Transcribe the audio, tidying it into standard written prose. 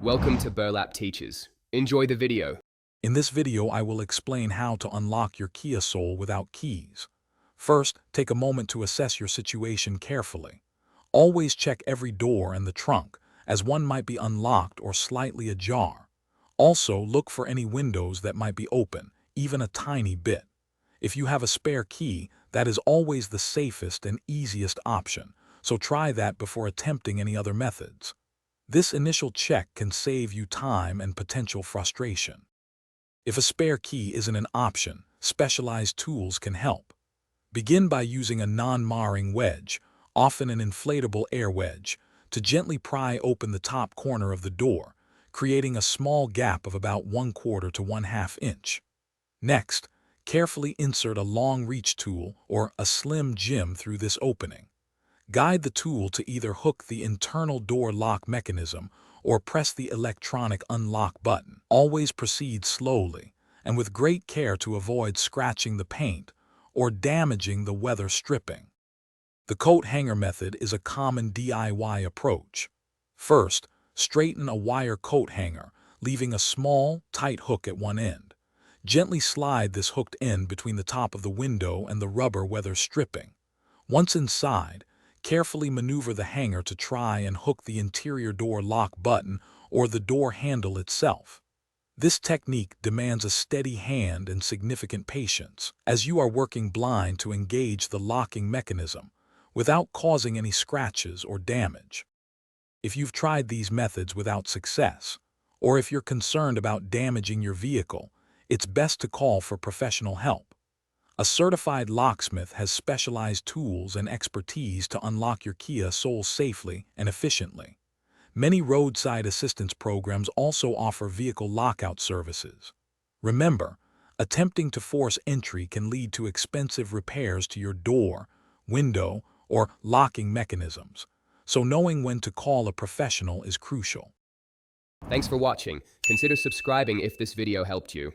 Welcome to Burlap Teachers. Enjoy the video. In this video, I will explain how to unlock your Kia Soul without keys. First, take a moment to assess your situation carefully. Always check every door and the trunk, as one might be unlocked or slightly ajar. Also, look for any windows that might be open, even a tiny bit. If you have a spare key, that is always the safest and easiest option, so try that before attempting any other methods. This initial check can save you time and potential frustration. If a spare key isn't an option, specialized tools can help. Begin by using a non-marring wedge, often an inflatable air wedge, to gently pry open the top corner of the door, creating a small gap of about 1/4 to 1/2 inch. Next, carefully insert a long-reach tool or a slim jim through this opening. Guide the tool to either hook the internal door lock mechanism or press the electronic unlock button. Always proceed slowly and with great care to avoid scratching the paint or damaging the weather stripping. The coat hanger method is a common DIY approach. First, straighten a wire coat hanger, leaving a small, tight hook at one end. Gently slide this hooked end between the top of the window and the rubber weather stripping. Once inside, carefully maneuver the hanger to try and hook the interior door lock button or the door handle itself. This technique demands a steady hand and significant patience, as you are working blind to engage the locking mechanism without causing any scratches or damage. If you've tried these methods without success, or if you're concerned about damaging your vehicle, it's best to call for professional help. A certified locksmith has specialized tools and expertise to unlock your Kia Soul safely and efficiently. Many roadside assistance programs also offer vehicle lockout services. Remember, attempting to force entry can lead to expensive repairs to your door, window, or locking mechanisms, so knowing when to call a professional is crucial. Thanks for watching. Consider subscribing if this video helped you.